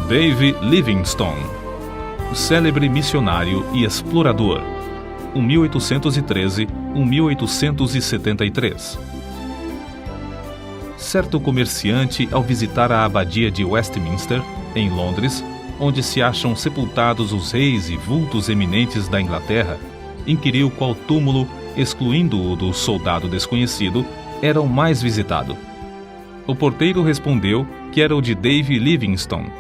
Dave Livingstone, célebre missionário e explorador, 1813–1873. Certo comerciante, ao visitar a abadia de Westminster, em Londres, onde se acham sepultados os reis e vultos eminentes da Inglaterra, inquiriu qual túmulo, excluindo o do soldado desconhecido, era o mais visitado. O porteiro respondeu que era o de Dave Livingstone.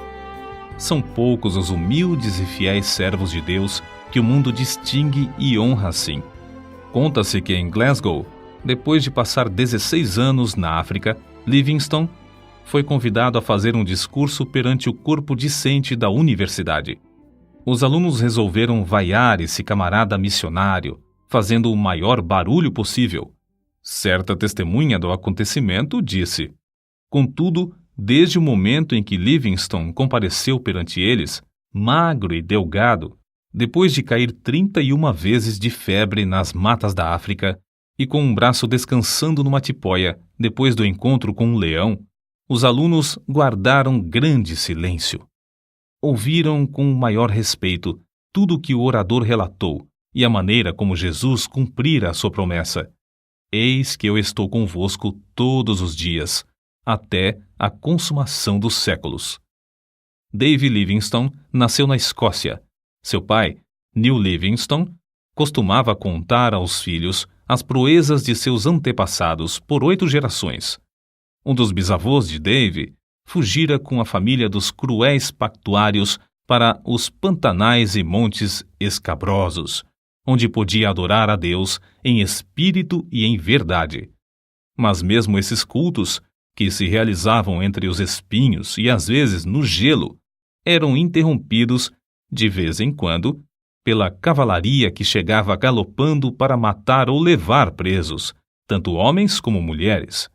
São poucos os humildes e fiéis servos de Deus que o mundo distingue e honra assim. Conta-se que em Glasgow, depois de passar 16 anos na África, Livingstone foi convidado a fazer um discurso perante o corpo discente da universidade. Os alunos resolveram vaiar esse camarada missionário, fazendo o maior barulho possível. Certa testemunha do acontecimento disse: "Contudo, desde o momento em que Livingstone compareceu perante eles, magro e delgado, depois de cair 31 vezes de febre nas matas da África e com um braço descansando numa tipóia depois do encontro com um leão, os alunos guardaram grande silêncio. Ouviram com o maior respeito tudo o que o orador relatou e a maneira como Jesus cumprira a sua promessa. Eis que eu estou convosco todos os dias, até a consumação dos séculos." Dave Livingstone nasceu na Escócia. Seu pai, Neil Livingstone, costumava contar aos filhos as proezas de seus antepassados por 8 gerações. Um dos bisavôs de Dave fugira com a família dos cruéis pactuários para os pantanais e montes escabrosos, onde podia adorar a Deus em espírito e em verdade. Mas mesmo esses cultos, que se realizavam entre os espinhos e às vezes no gelo, eram interrompidos, de vez em quando, pela cavalaria que chegava galopando para matar ou levar presos, tanto homens como mulheres.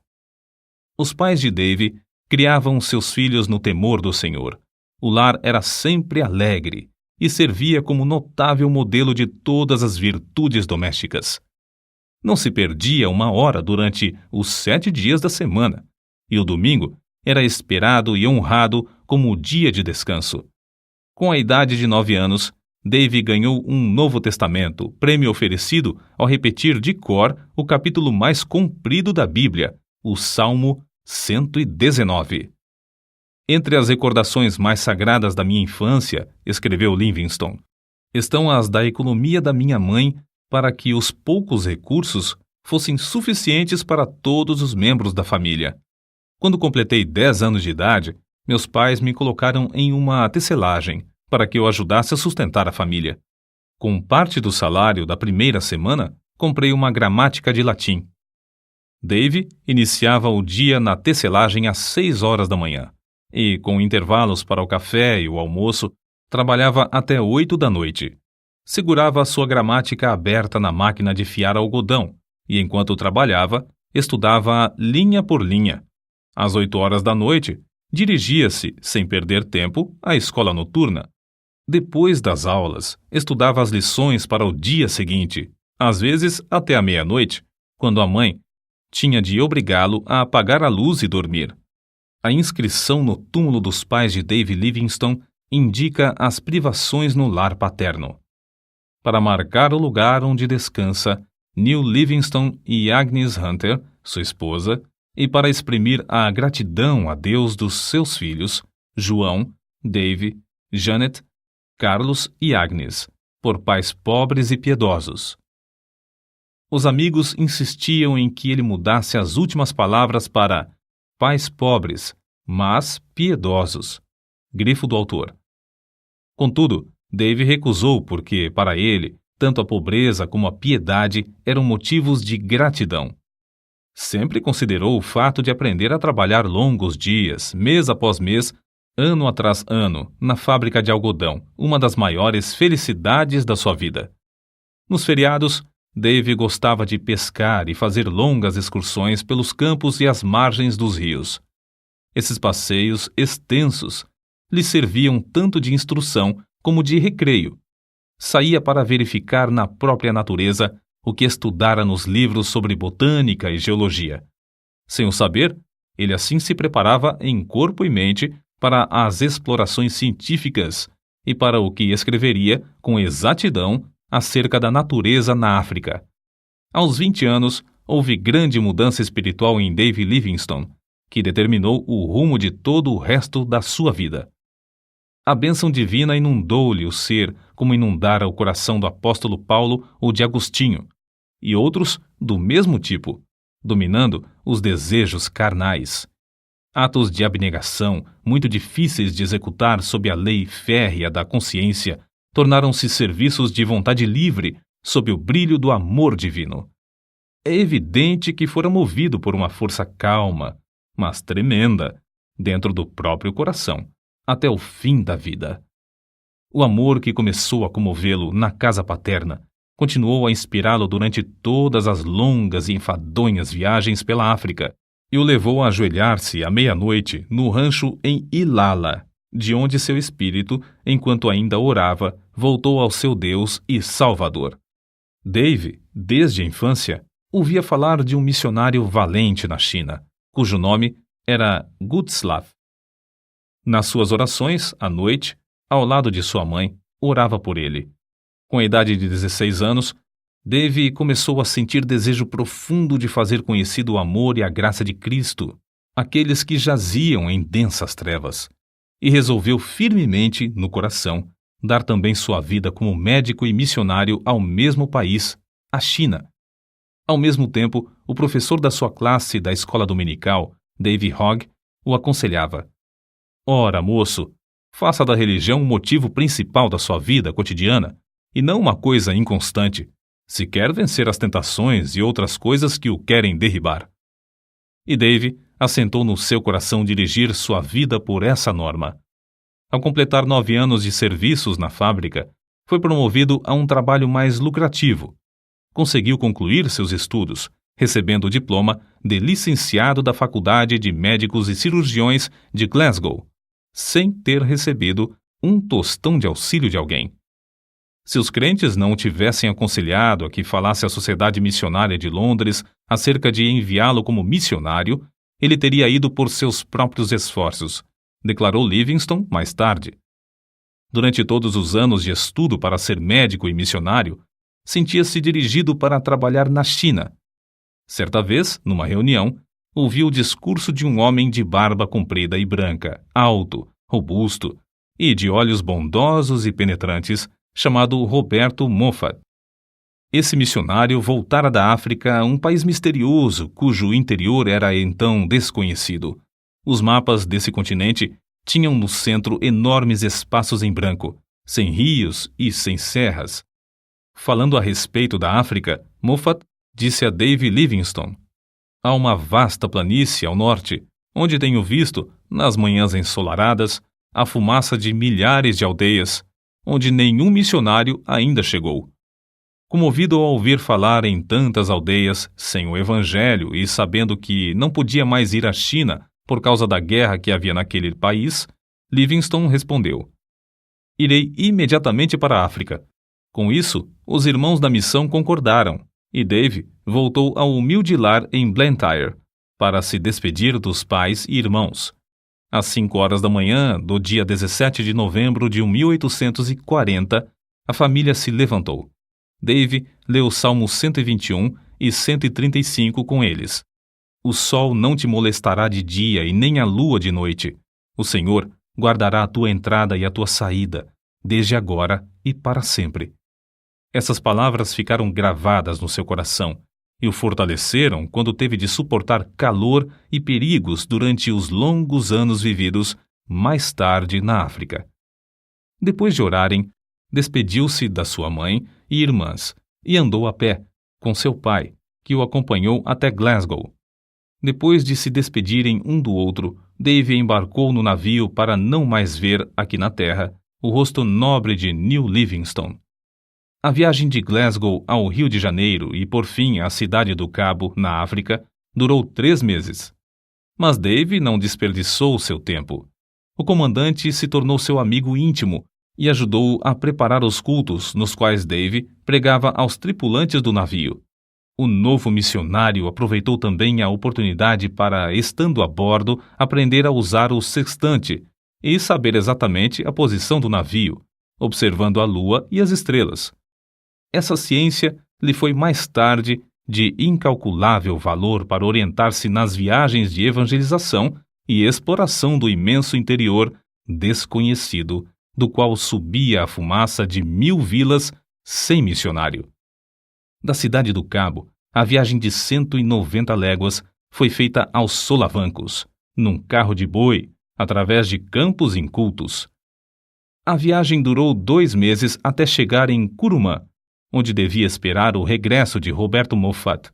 Os pais de Dave criavam seus filhos no temor do Senhor. O lar era sempre alegre e servia como notável modelo de todas as virtudes domésticas. Não se perdia uma hora durante os 7 dias da semana, e o domingo era esperado e honrado como o dia de descanso. Com a idade de 9 anos, Dave ganhou um Novo Testamento, prêmio oferecido ao repetir de cor o capítulo mais comprido da Bíblia, o Salmo 119. "Entre as recordações mais sagradas da minha infância", escreveu Livingstone, "estão as da economia da minha mãe para que os poucos recursos fossem suficientes para todos os membros da família. Quando completei 10 anos de idade, meus pais me colocaram em uma tecelagem para que eu ajudasse a sustentar a família. Com parte do salário da primeira semana, comprei uma gramática de latim." Dave iniciava o dia na tecelagem às 6 horas da manhã e, com intervalos para o café e o almoço, trabalhava até 8 da noite. Segurava a sua gramática aberta na máquina de fiar algodão e, enquanto trabalhava, estudava linha por linha. Às 8 horas da noite, dirigia-se, sem perder tempo, à escola noturna. Depois das aulas, estudava as lições para o dia seguinte, às vezes até a meia-noite, quando a mãe tinha de obrigá-lo a apagar a luz e dormir. A inscrição no túmulo dos pais de Dave Livingstone indica as privações no lar paterno. Para marcar o lugar onde descansa Neil Livingstone e Agnes Hunter, sua esposa, e para exprimir a gratidão a Deus dos seus filhos, João, Dave, Janet, Carlos e Agnes, por pais pobres e piedosos. Os amigos insistiam em que ele mudasse as últimas palavras para pais pobres, mas piedosos. Grifo do autor. Contudo, Dave recusou porque, para ele, tanto a pobreza como a piedade eram motivos de gratidão. Sempre considerou o fato de aprender a trabalhar longos dias, mês após mês, ano atrás ano, na fábrica de algodão, uma das maiores felicidades da sua vida. Nos feriados, Dave gostava de pescar e fazer longas excursões pelos campos e as margens dos rios. Esses passeios extensos lhe serviam tanto de instrução como de recreio. Saía para verificar na própria natureza o que estudara nos livros sobre botânica e geologia. Sem o saber, ele assim se preparava em corpo e mente para as explorações científicas e para o que escreveria com exatidão acerca da natureza na África. Aos 20 anos, houve grande mudança espiritual em Dave Livingstone, que determinou o rumo de todo o resto da sua vida. A bênção divina inundou-lhe o ser como inundara o coração do apóstolo Paulo ou de Agostinho, e outros do mesmo tipo, dominando os desejos carnais. Atos de abnegação, muito difíceis de executar sob a lei férrea da consciência, tornaram-se serviços de vontade livre sob o brilho do amor divino. É evidente que fora movido por uma força calma, mas tremenda, dentro do próprio coração, até o fim da vida. O amor que começou a comovê-lo na casa paterna continuou a inspirá-lo durante todas as longas e enfadonhas viagens pela África e o levou a ajoelhar-se à meia-noite no rancho em Ilala, de onde seu espírito, enquanto ainda orava, voltou ao seu Deus e Salvador. Dave, desde a infância, ouvia falar de um missionário valente na China, cujo nome era Gutslav. Nas suas orações, à noite, ao lado de sua mãe, orava por ele. Com a idade de 16 anos, Dave começou a sentir desejo profundo de fazer conhecido o amor e a graça de Cristo, aqueles que jaziam em densas trevas, e resolveu firmemente, no coração, dar também sua vida como médico e missionário ao mesmo país, a China. Ao mesmo tempo, o professor da sua classe da escola dominical, Dave Hogg, o aconselhava: Ora, moço, faça da religião o motivo principal da sua vida cotidiana, e não uma coisa inconstante, se quer vencer as tentações e outras coisas que o querem derribar. E Dave assentou no seu coração dirigir sua vida por essa norma. Ao completar 9 anos de serviços na fábrica, foi promovido a um trabalho mais lucrativo. Conseguiu concluir seus estudos, recebendo o diploma de licenciado da Faculdade de Médicos e Cirurgiões de Glasgow, sem ter recebido um tostão de auxílio de alguém. Se os crentes não o tivessem aconselhado a que falasse à Sociedade Missionária de Londres acerca de enviá-lo como missionário, ele teria ido por seus próprios esforços, declarou Livingstone mais tarde. Durante todos os anos de estudo para ser médico e missionário, sentia-se dirigido para trabalhar na China. Certa vez, numa reunião, ouviu o discurso de um homem de barba comprida e branca, alto, robusto e de olhos bondosos e penetrantes, chamado Roberto Moffat. Esse missionário voltara da África a um país misterioso cujo interior era então desconhecido. Os mapas desse continente tinham no centro enormes espaços em branco, sem rios e sem serras. Falando a respeito da África, Moffat disse a Dave Livingstone: Há uma vasta planície ao norte, onde tenho visto, nas manhãs ensolaradas, a fumaça de milhares de aldeias, onde nenhum missionário ainda chegou. Comovido ao ouvir falar em tantas aldeias sem o evangelho e sabendo que não podia mais ir à China por causa da guerra que havia naquele país, Livingstone respondeu: Irei imediatamente para a África. Com isso, os irmãos da missão concordaram, e Dave voltou ao humilde lar em Blantyre para se despedir dos pais e irmãos. Às 5 horas da manhã do dia 17 de novembro de 1840, a família se levantou. Dave leu os Salmos 121 e 135 com eles. O sol não te molestará de dia e nem a lua de noite. O Senhor guardará a tua entrada e a tua saída, desde agora e para sempre. Essas palavras ficaram gravadas no seu coração e o fortaleceram quando teve de suportar calor e perigos durante os longos anos vividos mais tarde na África. Depois de orarem, despediu-se da sua mãe e irmãs e andou a pé, com seu pai, que o acompanhou até Glasgow. Depois de se despedirem um do outro, Dave embarcou no navio para não mais ver, aqui na terra, o rosto nobre de New Livingstone. A viagem de Glasgow ao Rio de Janeiro e, por fim, à cidade do Cabo, na África, durou 3 meses. Mas Dave não desperdiçou seu tempo. O comandante se tornou seu amigo íntimo e ajudou-o a preparar os cultos nos quais Dave pregava aos tripulantes do navio. O novo missionário aproveitou também a oportunidade para, estando a bordo, aprender a usar o sextante e saber exatamente a posição do navio, observando a lua e as estrelas. Essa ciência lhe foi mais tarde de incalculável valor para orientar-se nas viagens de evangelização e exploração do imenso interior desconhecido, do qual subia a fumaça de 1000 vilas sem missionário. Da cidade do Cabo, a viagem de 190 léguas foi feita aos solavancos, num carro de boi, através de campos incultos. A viagem durou 2 meses até chegar em Curumã, onde devia esperar o regresso de Roberto Moffat.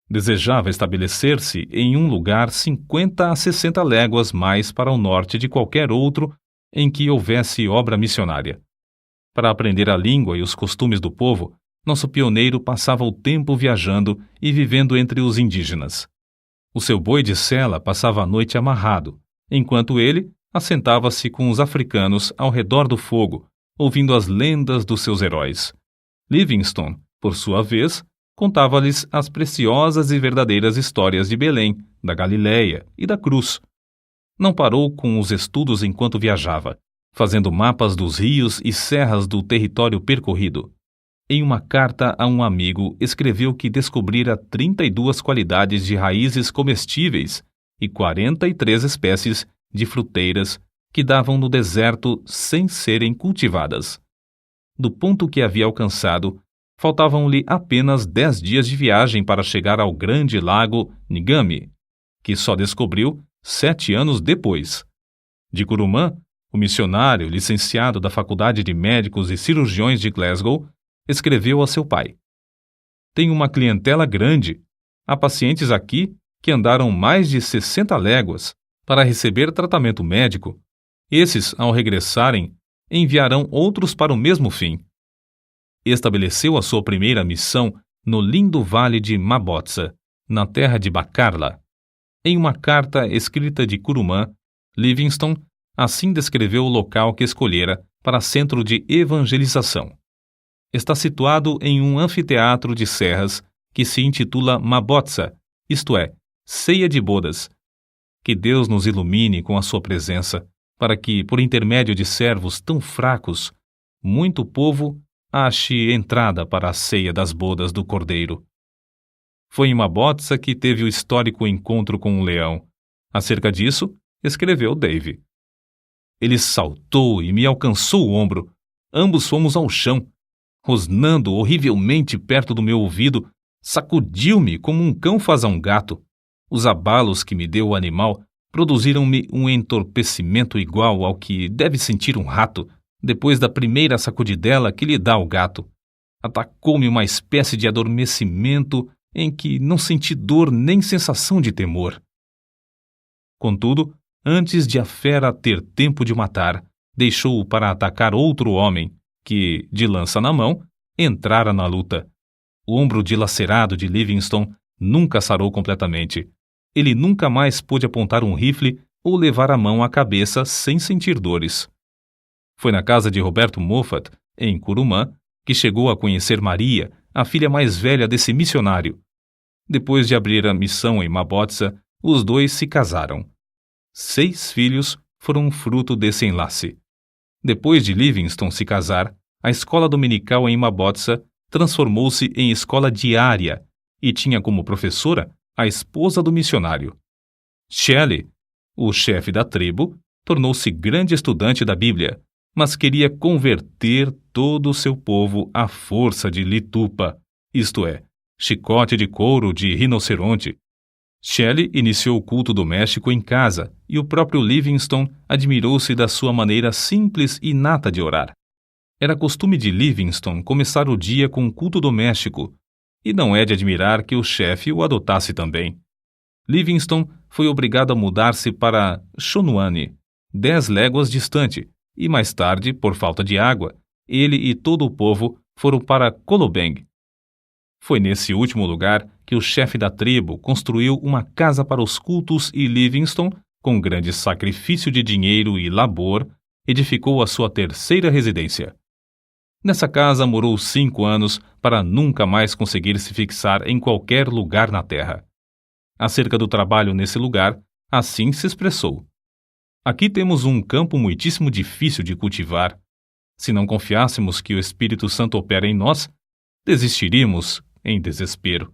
Desejava estabelecer-se em um lugar 50 a 60 léguas mais para o norte de qualquer outro em que houvesse obra missionária. Para aprender a língua e os costumes do povo, nosso pioneiro passava o tempo viajando e vivendo entre os indígenas. O seu boi de sela passava a noite amarrado, enquanto ele assentava-se com os africanos ao redor do fogo, ouvindo as lendas dos seus heróis. Livingstone, por sua vez, contava-lhes as preciosas e verdadeiras histórias de Belém, da Galileia e da Cruz. Não parou com os estudos enquanto viajava, fazendo mapas dos rios e serras do território percorrido. Em uma carta a um amigo, escreveu que descobrira 32 qualidades de raízes comestíveis e 43 espécies de fruteiras que davam no deserto sem serem cultivadas. Do ponto que havia alcançado, faltavam-lhe apenas 10 dias de viagem para chegar ao grande lago Ngami, que só descobriu 7 anos depois. De Curumã, o missionário, licenciado da Faculdade de Médicos e Cirurgiões de Glasgow, escreveu a seu pai: "Tenho uma clientela grande. Há pacientes aqui que andaram mais de 60 léguas para receber tratamento médico. Esses, ao regressarem, enviarão outros para o mesmo fim." Estabeleceu a sua primeira missão no lindo vale de Mabotsa, na terra de Bacarla. Em uma carta escrita de Curumã, Livingstone assim descreveu o local que escolhera para centro de evangelização. Está situado em um anfiteatro de serras que se intitula Mabotsa, isto é, ceia de bodas. Que Deus nos ilumine com a sua presença, para que, por intermédio de servos tão fracos, muito povo ache entrada para a ceia das bodas do Cordeiro. Foi em Mabotsa que teve o histórico encontro com um leão. Acerca disso, escreveu Dave: "Ele saltou e me alcançou o ombro. Ambos fomos ao chão. Rosnando horrivelmente perto do meu ouvido, sacudiu-me como um cão faz a um gato. Os abalos que me deu o animal produziram-me um entorpecimento igual ao que deve sentir um rato depois da primeira sacudidela que lhe dá o gato. Atacou-me uma espécie de adormecimento em que não senti dor nem sensação de temor. Contudo, antes de a fera ter tempo de matar, deixou-o para atacar outro homem, que, de lança na mão, entrara na luta. O ombro dilacerado de Livingstone nunca sarou completamente. Ele nunca mais pôde apontar um rifle ou levar a mão à cabeça sem sentir dores. Foi na casa de Roberto Moffat, em Curumã, que chegou a conhecer Maria, a filha mais velha desse missionário. Depois de abrir a missão em Mabotsa, os dois se casaram. 6 filhos foram fruto desse enlace. Depois de Livingstone se casar, a escola dominical em Mabotsa transformou-se em escola diária e tinha como professora a esposa do missionário. Shelley, o chefe da tribo, tornou-se grande estudante da Bíblia, mas queria converter todo o seu povo à força de litupa, isto é, chicote de couro de rinoceronte. Shelley iniciou o culto doméstico em casa e o próprio Livingstone admirou-se da sua maneira simples e inata de orar. Era costume de Livingstone começar o dia com um culto doméstico, e não é de admirar que o chefe o adotasse também. Livingstone foi obrigado a mudar-se para Shonuane, 10 léguas distante, e mais tarde, por falta de água, ele e todo o povo foram para Kolobeng. Foi nesse último lugar que o chefe da tribo construiu uma casa para os cultos e Livingstone, com grande sacrifício de dinheiro e labor, edificou a sua terceira residência. Nessa casa morou 5 anos para nunca mais conseguir se fixar em qualquer lugar na terra. Acerca do trabalho nesse lugar, assim se expressou: Aqui temos um campo muitíssimo difícil de cultivar. Se não confiássemos que o Espírito Santo opera em nós, desistiríamos em desespero.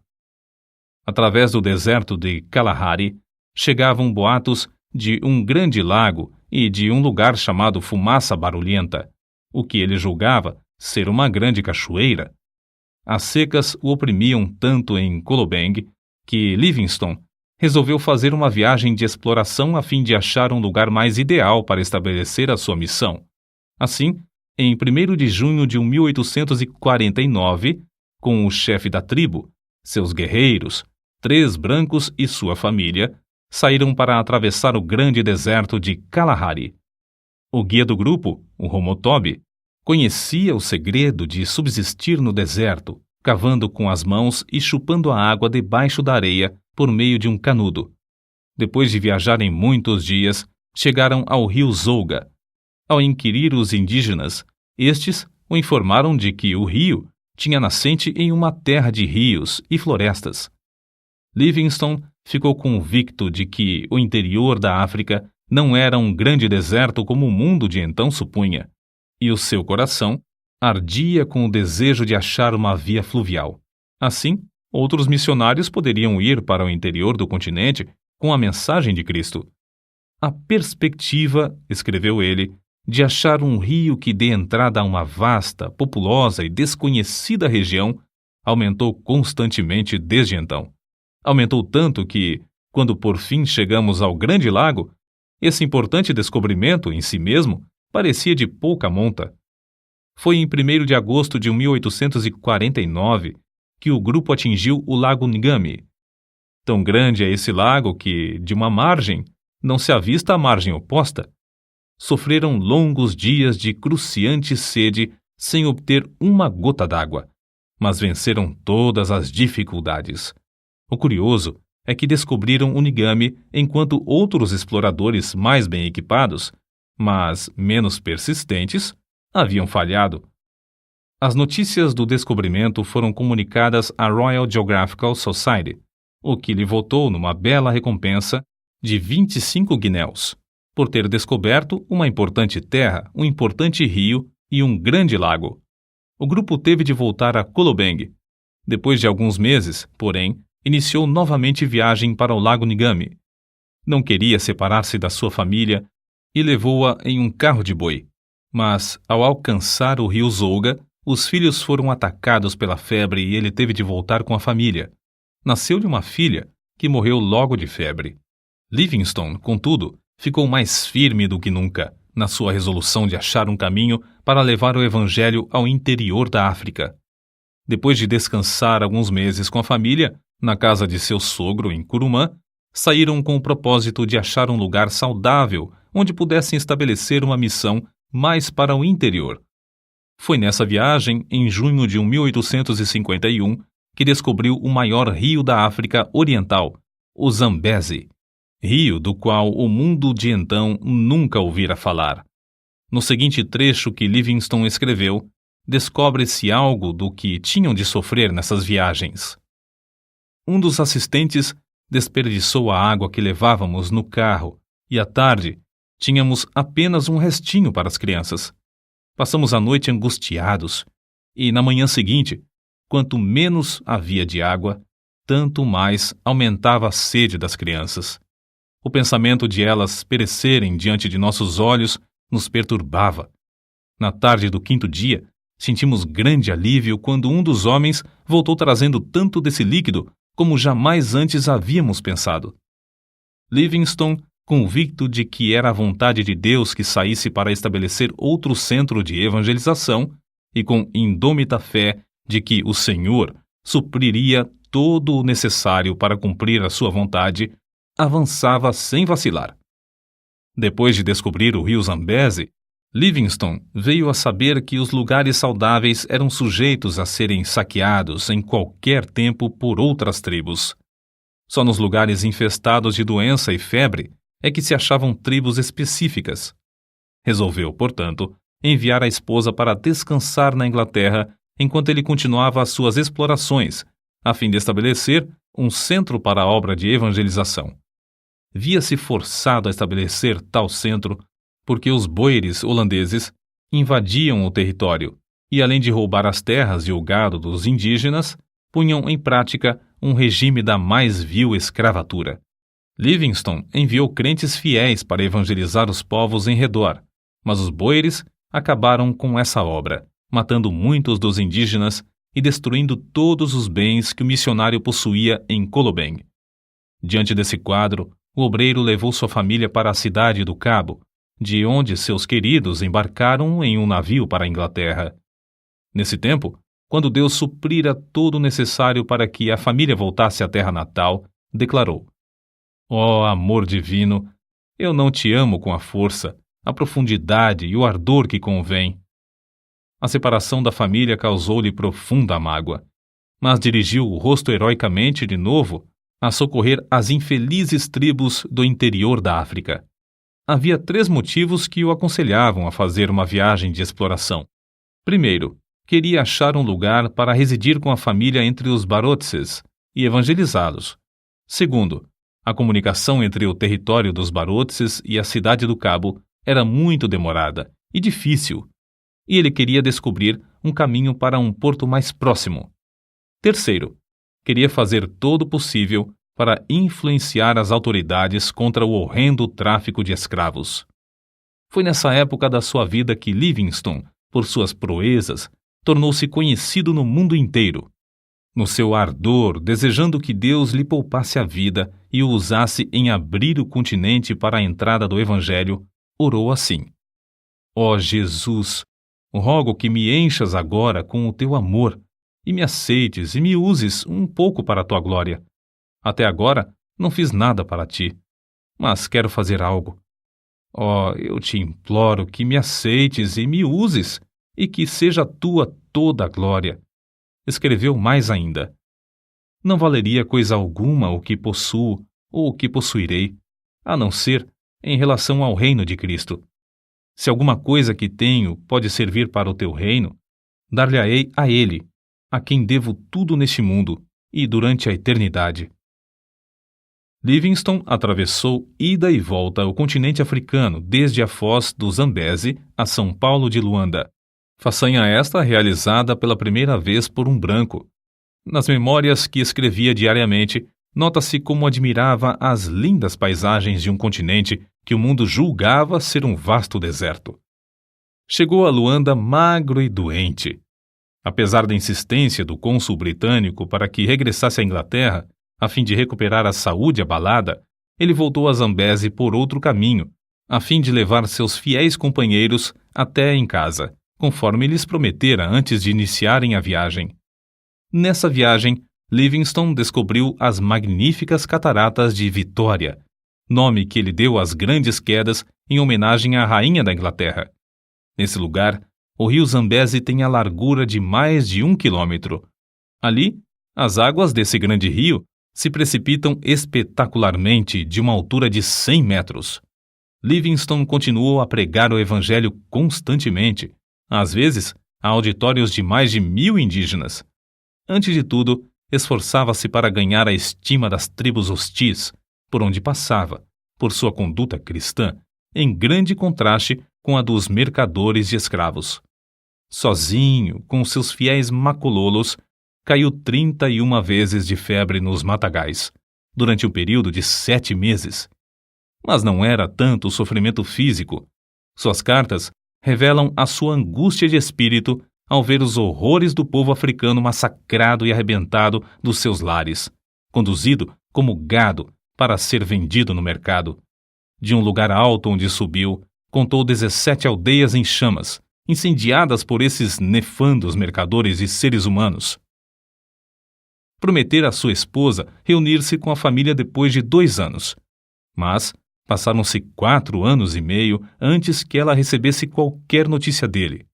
Através do deserto de Kalahari, chegavam boatos de um grande lago e de um lugar chamado Fumaça Barulhenta, o que ele julgava ser uma grande cachoeira. As secas o oprimiam tanto em Kolobeng que Livingstone resolveu fazer uma viagem de exploração a fim de achar um lugar mais ideal para estabelecer a sua missão. Assim, em 1º de junho de 1849, com o chefe da tribo, seus guerreiros, 3 brancos e sua família, saíram para atravessar o grande deserto de Kalahari. O guia do grupo, o Homotobi, conhecia o segredo de subsistir no deserto, cavando com as mãos e chupando a água debaixo da areia por meio de um canudo. Depois de viajarem muitos dias, chegaram ao rio Zouga. Ao inquirir os indígenas, estes o informaram de que o rio tinha nascente em uma terra de rios e florestas. Livingstone ficou convicto de que o interior da África não era um grande deserto como o mundo de então supunha, e o seu coração ardia com o desejo de achar uma via fluvial. Assim, outros missionários poderiam ir para o interior do continente com a mensagem de Cristo. A perspectiva, escreveu ele, de achar um rio que dê entrada a uma vasta, populosa e desconhecida região aumentou constantemente desde então. Aumentou tanto que, quando por fim chegamos ao Grande Lago, esse importante descobrimento em si mesmo parecia de pouca monta. Foi em 1º de agosto de 1849 que o grupo atingiu o Lago Ngami. Tão grande é esse lago que, de uma margem, não se avista a margem oposta. Sofreram longos dias de cruciante sede sem obter uma gota d'água, mas venceram todas as dificuldades. O curioso é que descobriram o Ngami enquanto outros exploradores mais bem equipados, mas menos persistentes, haviam falhado. As notícias do descobrimento foram comunicadas à Royal Geographical Society, o que lhe votou numa bela recompensa de 25 guinéus, por ter descoberto uma importante terra, um importante rio e um grande lago. O grupo teve de voltar a Kolobeng. Depois de alguns meses, porém, iniciou novamente viagem para o Lago Ngami. Não queria separar-se da sua família e levou-a em um carro de boi. Mas, ao alcançar o rio Zouga, os filhos foram atacados pela febre e ele teve de voltar com a família. Nasceu-lhe uma filha, que morreu logo de febre. Livingstone, contudo, ficou mais firme do que nunca na sua resolução de achar um caminho para levar o evangelho ao interior da África. Depois de descansar alguns meses com a família, na casa de seu sogro em Kurumã, saíram com o propósito de achar um lugar saudável onde pudessem estabelecer uma missão mais para o interior. Foi nessa viagem, em junho de 1851, que descobriu o maior rio da África Oriental, o Zambezi, rio do qual o mundo de então nunca ouvira falar. No seguinte trecho que Livingstone escreveu, descobre-se algo do que tinham de sofrer nessas viagens. Um dos assistentes desperdiçou a água que levávamos no carro e, à tarde, tínhamos apenas um restinho para as crianças. Passamos a noite angustiados e, na manhã seguinte, quanto menos havia de água, tanto mais aumentava a sede das crianças. O pensamento de elas perecerem diante de nossos olhos nos perturbava. Na tarde do 5º dia, sentimos grande alívio quando um dos homens voltou trazendo tanto desse líquido como jamais antes havíamos pensado. Livingstone, convicto de que era a vontade de Deus que saísse para estabelecer outro centro de evangelização, e com indômita fé de que o Senhor supriria todo o necessário para cumprir a sua vontade, avançava sem vacilar. Depois de descobrir o rio Zambezi, Livingstone veio a saber que os lugares saudáveis eram sujeitos a serem saqueados em qualquer tempo por outras tribos. Só nos lugares infestados de doença e febre é que se achavam tribos específicas. Resolveu, portanto, enviar a esposa para descansar na Inglaterra enquanto ele continuava as suas explorações, a fim de estabelecer um centro para a obra de evangelização. via-se forçado a estabelecer tal centro porque os boeres holandeses invadiam o território e, além de roubar as terras e o gado dos indígenas, punham em prática um regime da mais vil escravatura. Livingstone enviou crentes fiéis para evangelizar os povos em redor, mas os boeres acabaram com essa obra, matando muitos dos indígenas e destruindo todos os bens que o missionário possuía em Colobeng. Diante desse quadro, o obreiro levou sua família para a cidade do Cabo, de onde seus queridos embarcaram em um navio para a Inglaterra. Nesse tempo, quando Deus suprira todo o necessário para que a família voltasse à terra natal, declarou: Ó amor divino, eu não te amo com a força, a profundidade e o ardor que convém. A separação da família causou-lhe profunda mágoa, mas dirigiu o rosto heroicamente de novo a socorrer as infelizes tribos do interior da África. Havia 3 motivos que o aconselhavam a fazer uma viagem de exploração. Primeiro, queria achar um lugar para residir com a família entre os Barotses e evangelizá-los. Segundo, a comunicação entre o território dos Barotses e a cidade do Cabo era muito demorada e difícil, e ele queria descobrir um caminho para um porto mais próximo. Terceiro, queria fazer todo o possível para influenciar as autoridades contra o horrendo tráfico de escravos. Foi nessa época da sua vida que Livingstone, por suas proezas, tornou-se conhecido no mundo inteiro. No seu ardor, desejando que Deus lhe poupasse a vida e o usasse em abrir o continente para a entrada do Evangelho, orou assim: Ó Jesus, rogo que me enchas agora com o teu amor e me aceites e me uses um pouco para a tua glória. Até agora não fiz nada para ti, mas quero fazer algo. Ó, eu te imploro que me aceites e me uses e que seja tua toda a glória. Escreveu mais ainda: Não valeria coisa alguma o que possuo ou o que possuirei, a não ser em relação ao reino de Cristo. Se alguma coisa que tenho pode servir para o teu reino, dar-lhe-ei a ele, a quem devo tudo neste mundo e durante a eternidade. Livingstone atravessou ida e volta o continente africano desde a foz do Zambeze a São Paulo de Luanda. Façanha esta realizada pela primeira vez por um branco. Nas memórias que escrevia diariamente, nota-se como admirava as lindas paisagens de um continente que o mundo julgava ser um vasto deserto. Chegou a Luanda magro e doente. Apesar da insistência do cônsul britânico para que regressasse à Inglaterra, a fim de recuperar a saúde abalada, ele voltou a Zambeze por outro caminho, a fim de levar seus fiéis companheiros até em casa, conforme lhes prometera antes de iniciarem a viagem. Nessa viagem, Livingstone descobriu as magníficas cataratas de Vitória, nome que ele deu às grandes quedas em homenagem à rainha da Inglaterra. Nesse lugar, o rio Zambeze tem a largura de mais de 1 quilômetro. Ali, as águas desse grande rio se precipitam espetacularmente de uma altura de 100 metros. Livingstone continuou a pregar o evangelho constantemente, às vezes a auditórios de mais de 1000 indígenas. Antes de tudo, esforçava-se para ganhar a estima das tribos hostis, por onde passava, por sua conduta cristã, em grande contraste com a dos mercadores de escravos. Sozinho, com seus fiéis macololos, caiu 31 vezes de febre nos matagais, durante um período de 7 meses. Mas não era tanto o sofrimento físico. Suas cartas revelam a sua angústia de espírito ao ver os horrores do povo africano massacrado e arrebentado dos seus lares, conduzido como gado para ser vendido no mercado. De um lugar alto onde subiu, contou 17 aldeias em chamas, incendiadas por esses nefandos mercadores e seres humanos. Prometera à sua esposa reunir-se com a família depois de 2 anos. Mas passaram-se 4 anos e meio antes que ela recebesse qualquer notícia dele.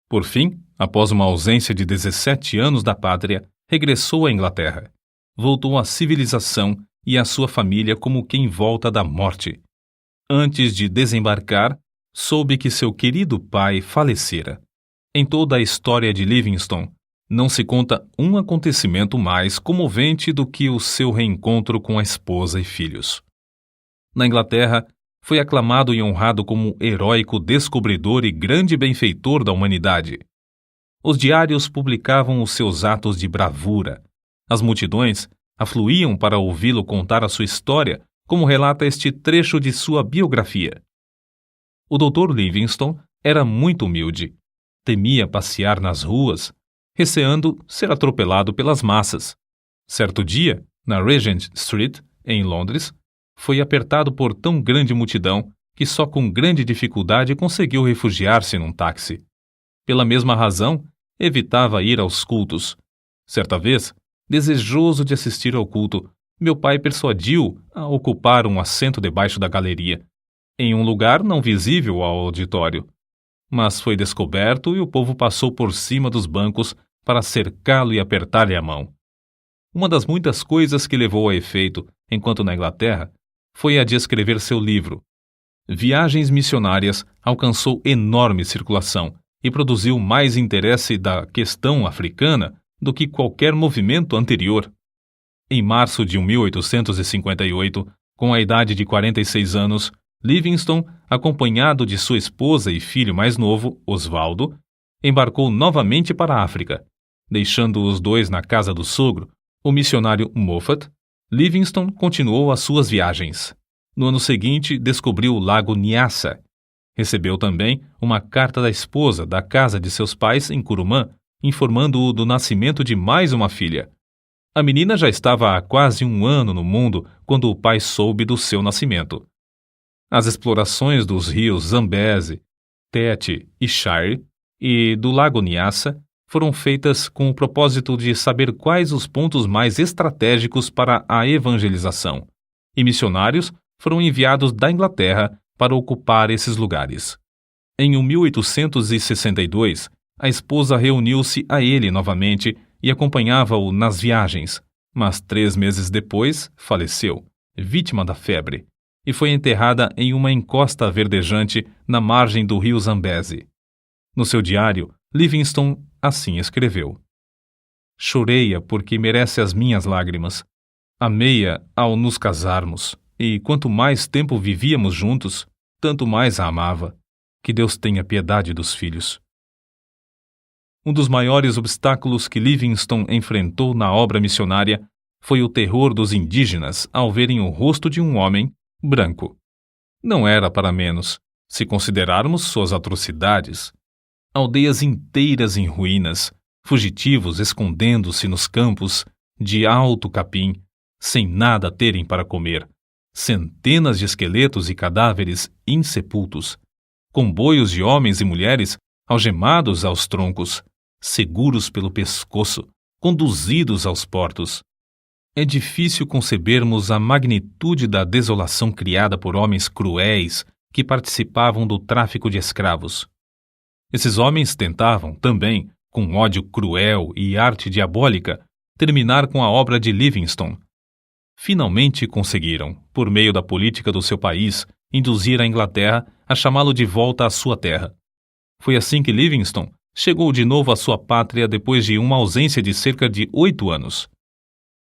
Por fim, após uma ausência de 17 anos da pátria, regressou à Inglaterra. Voltou à civilização e à sua família como quem volta da morte. Antes de desembarcar, soube que seu querido pai falecera. Em toda a história de Livingstone, não se conta um acontecimento mais comovente do que o seu reencontro com a esposa e filhos. Na Inglaterra, foi aclamado e honrado como heróico descobridor e grande benfeitor da humanidade. Os diários publicavam os seus atos de bravura. As multidões afluíam para ouvi-lo contar a sua história, como relata este trecho de sua biografia. O Dr. Livingstone era muito humilde. Temia passear nas ruas, receando ser atropelado pelas massas. Certo dia, na Regent Street, em Londres, foi apertado por tão grande multidão que só com grande dificuldade conseguiu refugiar-se num táxi. Pela mesma razão, evitava ir aos cultos. Certa vez, desejoso de assistir ao culto, meu pai persuadiu-o a ocupar um assento debaixo da galeria, em um lugar não visível ao auditório. Mas foi descoberto e o povo passou por cima dos bancos para cercá-lo e apertar-lhe a mão. Uma das muitas coisas que levou a efeito, enquanto na Inglaterra, foi a de escrever seu livro. Viagens Missionárias alcançou enorme circulação e produziu mais interesse da questão africana do que qualquer movimento anterior. Em março de 1858, com a idade de 46 anos, Livingstone, acompanhado de sua esposa e filho mais novo, Osvaldo, embarcou novamente para a África. Deixando os dois na casa do sogro, o missionário Moffat, Livingstone continuou as suas viagens. No ano seguinte, descobriu o lago Nyassa. Recebeu também uma carta da esposa da casa de seus pais em Curumã, informando-o do nascimento de mais uma filha. A menina já estava há quase um ano no mundo quando o pai soube do seu nascimento. As explorações dos rios Zambeze, Tete e Shire e do lago Nyassa foram feitas com o propósito de saber quais os pontos mais estratégicos para a evangelização, e missionários foram enviados da Inglaterra para ocupar esses lugares. Em 1862, a esposa reuniu-se a ele novamente e acompanhava-o nas viagens, mas 3 meses depois faleceu, vítima da febre, e foi enterrada em uma encosta verdejante na margem do rio Zambeze. No seu diário, Livingstone assim escreveu: Chorei-a porque merece as minhas lágrimas. Amei-a ao nos casarmos, e quanto mais tempo vivíamos juntos, tanto mais a amava. Que Deus tenha piedade dos filhos. Um dos maiores obstáculos que Livingstone enfrentou na obra missionária foi o terror dos indígenas ao verem o rosto de um homem branco. Não era para menos, se considerarmos suas atrocidades. Aldeias inteiras em ruínas, fugitivos escondendo-se nos campos de alto capim, sem nada terem para comer, centenas de esqueletos e cadáveres insepultos, comboios de homens e mulheres algemados aos troncos, seguros pelo pescoço, conduzidos aos portos. É difícil concebermos a magnitude da desolação criada por homens cruéis que participavam do tráfico de escravos. Esses homens tentavam, também, com ódio cruel e arte diabólica, terminar com a obra de Livingstone. Finalmente conseguiram, por meio da política do seu país, induzir a Inglaterra a chamá-lo de volta à sua terra. Foi assim que Livingstone chegou de novo à sua pátria depois de uma ausência de cerca de 8 anos.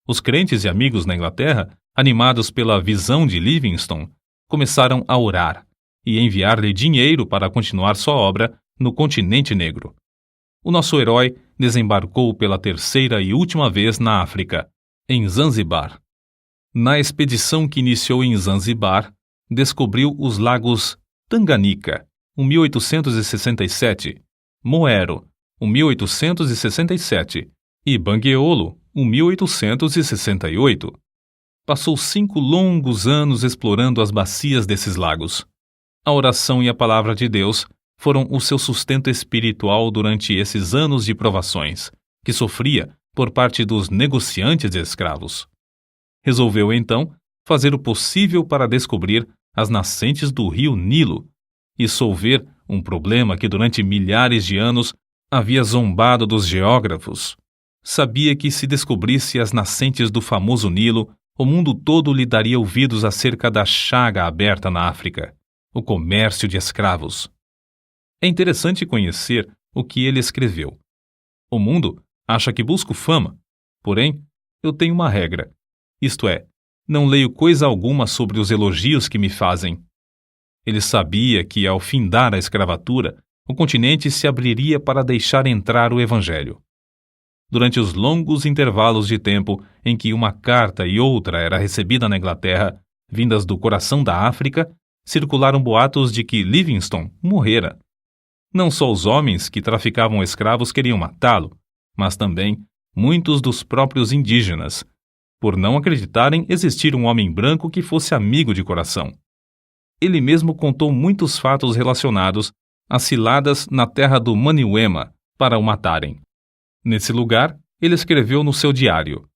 Os crentes e amigos na Inglaterra, animados pela visão de Livingstone, começaram a orar e enviar-lhe dinheiro para continuar sua obra no continente negro. O nosso herói desembarcou pela 3ª e última vez na África, em Zanzibar. Na expedição que iniciou em Zanzibar, descobriu os lagos Tanganyika, 1867, Moero, 1867, e Bangueolo, 1868. Passou 5 longos anos explorando as bacias desses lagos. A oração e a palavra de Deus foram o seu sustento espiritual durante esses anos de provações, que sofria por parte dos negociantes de escravos. Resolveu, então, fazer o possível para descobrir as nascentes do rio Nilo e solver um problema que durante milhares de anos havia zombado dos geógrafos. Sabia que se descobrisse as nascentes do famoso Nilo, o mundo todo lhe daria ouvidos acerca da chaga aberta na África, o comércio de escravos. É interessante conhecer o que ele escreveu. O mundo acha que busco fama, porém, eu tenho uma regra, isto é, Não leio coisa alguma sobre os elogios que me fazem. Ele sabia que, ao findar a escravatura, o continente se abriria para deixar entrar o Evangelho. Durante os longos intervalos de tempo em que uma carta e outra era recebida na Inglaterra, vindas do coração da África, circularam boatos de que Livingstone morrera. Não só os homens que traficavam escravos queriam matá-lo, mas também muitos dos próprios indígenas, por não acreditarem existir um homem branco que fosse amigo de coração. Ele mesmo contou muitos fatos relacionados às ciladas na terra do Maniuema para o matarem. Nesse lugar, ele escreveu no seu diário: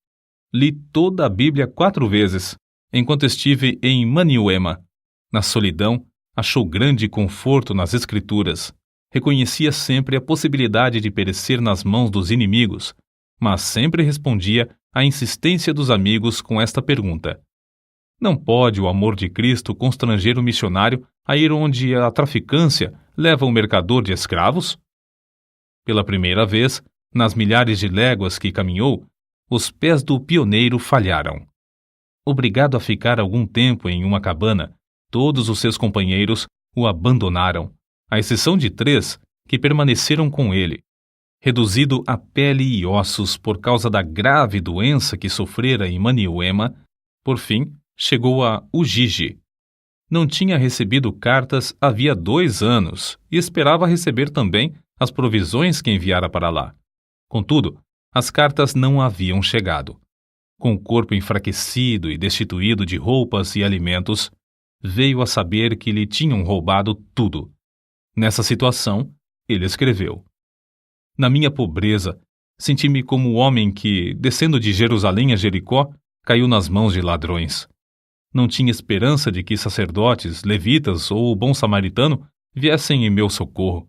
"Li toda a Bíblia 4 vezes, enquanto estive em Maniuema. Na solidão, achou grande conforto nas Escrituras. Reconhecia sempre a possibilidade de perecer nas mãos dos inimigos, mas sempre respondia à insistência dos amigos com esta pergunta: não pode o amor de Cristo constranger o missionário a ir onde a traficância leva o mercador de escravos?" Pela primeira vez, nas milhares de léguas que caminhou, os pés do pioneiro falharam. Obrigado a ficar algum tempo em uma cabana, todos os seus companheiros o abandonaram, à exceção de 3 que permaneceram com ele. Reduzido a pele e ossos por causa da grave doença que sofrera em Maniuema, por fim, chegou a Ujiji. Não tinha recebido cartas havia 2 anos e esperava receber também as provisões que enviara para lá. Contudo, as cartas não haviam chegado. Com o corpo enfraquecido e destituído de roupas e alimentos, veio a saber que lhe tinham roubado tudo. Nessa situação, ele escreveu: "Na minha pobreza, senti-me como o homem que, descendo de Jerusalém a Jericó, caiu nas mãos de ladrões. Não tinha esperança de que sacerdotes, levitas ou o bom samaritano viessem em meu socorro.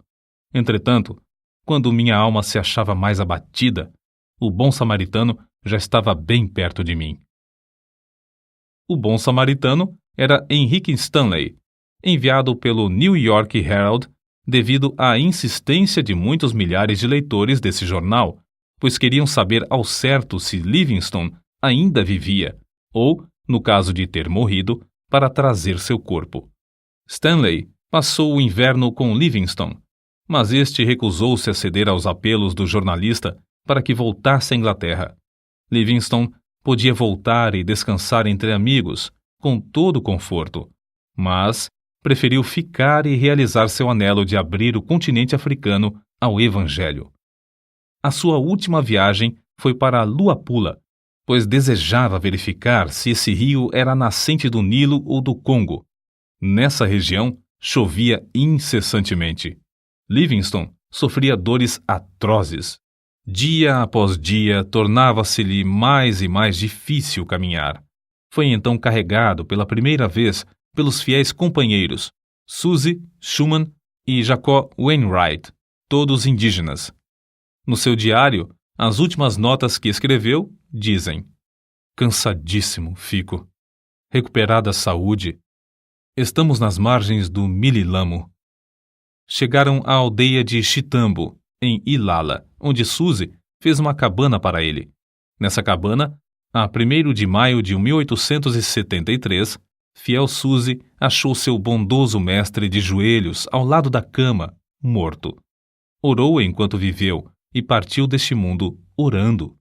Entretanto, quando minha alma se achava mais abatida, o bom samaritano já estava bem perto de mim." O bom samaritano era Henry Stanley, enviado pelo New York Herald devido à insistência de muitos milhares de leitores desse jornal, pois queriam saber ao certo se Livingstone ainda vivia, ou, no caso de ter morrido, para trazer seu corpo. Stanley passou o inverno com Livingstone, mas este recusou-se a ceder aos apelos do jornalista para que voltasse à Inglaterra. Livingstone podia voltar e descansar entre amigos, com todo o conforto, mas preferiu ficar e realizar seu anelo de abrir o continente africano ao Evangelho. A sua última viagem foi para Luapula, pois desejava verificar se esse rio era a nascente do Nilo ou do Congo. Nessa região, chovia incessantemente. Livingstone sofria dores atrozes. Dia após dia, tornava-se-lhe mais e mais difícil caminhar. Foi então carregado pela primeira vez pelos fiéis companheiros Suzy Schumann e Jacob Wainwright, todos indígenas. No seu diário, as últimas notas que escreveu dizem: "Cansadíssimo fico. Recuperada a saúde. Estamos nas margens do Mililamo." Chegaram à aldeia de Chitambo, em Ilala, onde Suzy fez uma cabana para ele. Nessa cabana, a 1º de maio de 1873, fiel Suzy achou seu bondoso mestre de joelhos ao lado da cama, morto. Orou enquanto viveu e partiu deste mundo orando.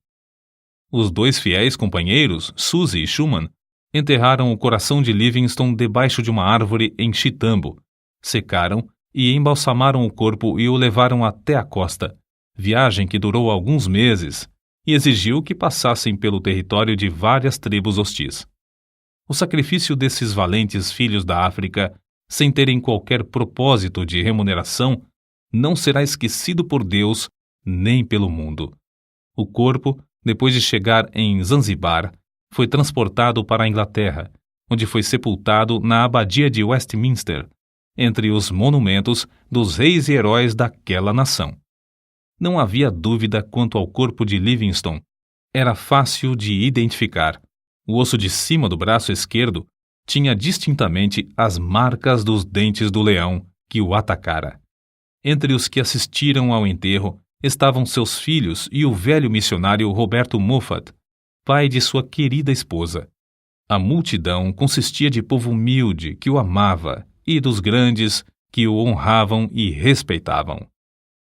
Os 2 fiéis companheiros, Suzy e Schumann, enterraram o coração de Livingstone debaixo de uma árvore em Chitambo, secaram e embalsamaram o corpo e o levaram até a costa, viagem que durou alguns meses e exigiu que passassem pelo território de várias tribos hostis. O sacrifício desses valentes filhos da África, sem terem qualquer propósito de remuneração, não será esquecido por Deus nem pelo mundo. O corpo, depois de chegar em Zanzibar, foi transportado para a Inglaterra, onde foi sepultado na abadia de Westminster, entre os monumentos dos reis e heróis daquela nação. Não havia dúvida quanto ao corpo de Livingstone. Era fácil de identificar. O osso de cima do braço esquerdo tinha distintamente as marcas dos dentes do leão que o atacara. Entre os que assistiram ao enterro estavam seus filhos e o velho missionário Roberto Moffat, pai de sua querida esposa. A multidão consistia de povo humilde que o amava e dos grandes que o honravam e respeitavam.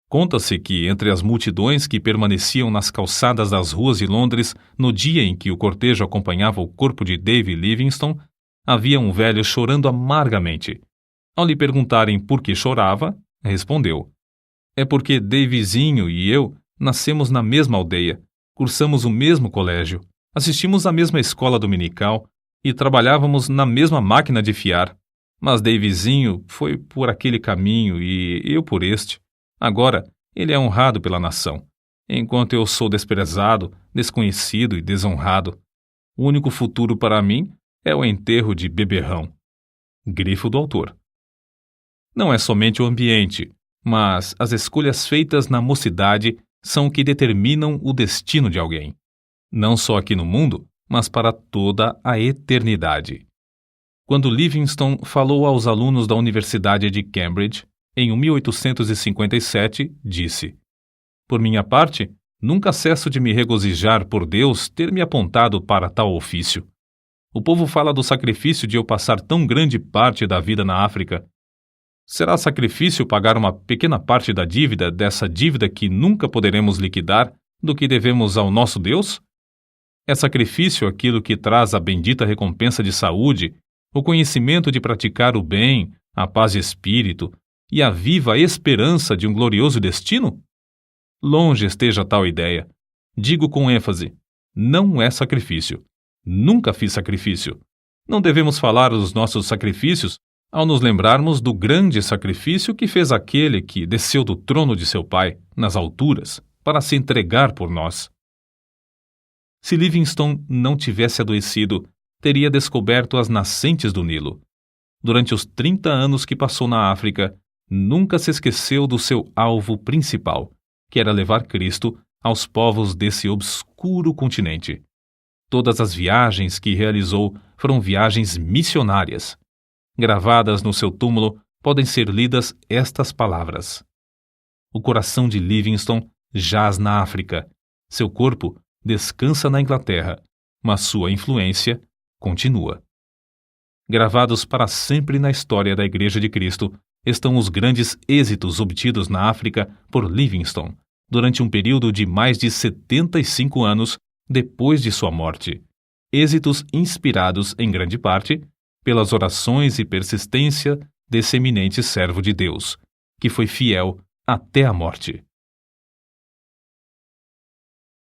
Conta-se que, entre as multidões que permaneciam nas calçadas das ruas de Londres no dia em que o cortejo acompanhava o corpo de David Livingstone, havia um velho chorando amargamente. Ao lhe perguntarem por que chorava, respondeu: "É porque Davizinho e eu nascemos na mesma aldeia, cursamos o mesmo colégio, assistimos à mesma escola dominical e trabalhávamos na mesma máquina de fiar. Mas Davizinho foi por aquele caminho e eu por este. Agora, ele é honrado pela nação, enquanto eu sou desprezado, desconhecido e desonrado. O único futuro para mim é o enterro de beberrão." Grifo do autor. Não é somente o ambiente, mas as escolhas feitas na mocidade são o que determinam o destino de alguém. Não só aqui no mundo, mas para toda a eternidade. Quando Livingstone falou aos alunos da Universidade de Cambridge, em 1857, disse: "Por minha parte, nunca cesso de me regozijar por Deus ter me apontado para tal ofício. O povo fala do sacrifício de eu passar tão grande parte da vida na África. Será sacrifício pagar uma pequena parte da dívida, dessa dívida que nunca poderemos liquidar, do que devemos ao nosso Deus? É sacrifício aquilo que traz a bendita recompensa de saúde, o conhecimento de praticar o bem, a paz de espírito e a viva esperança de um glorioso destino? Longe esteja tal ideia. Digo com ênfase, não é sacrifício. Nunca fiz sacrifício. Não devemos falar dos nossos sacrifícios ao nos lembrarmos do grande sacrifício que fez aquele que desceu do trono de seu Pai, nas alturas, para se entregar por nós. Se Livingstone não tivesse adoecido, teria descoberto as nascentes do Nilo. Durante os 30 anos que passou na África, nunca se esqueceu do seu alvo principal, que era levar Cristo aos povos desse obscuro continente. Todas as viagens que realizou foram viagens missionárias. Gravadas no seu túmulo podem ser lidas estas palavras: "O coração de Livingstone jaz na África. Seu corpo descansa na Inglaterra, mas sua influência continua." Gravados para sempre na história da Igreja de Cristo estão os grandes êxitos obtidos na África por Livingstone durante um período de mais de 75 anos depois de sua morte. Êxitos inspirados, em grande parte, pelas orações e persistência desse eminente servo de Deus, que foi fiel até a morte.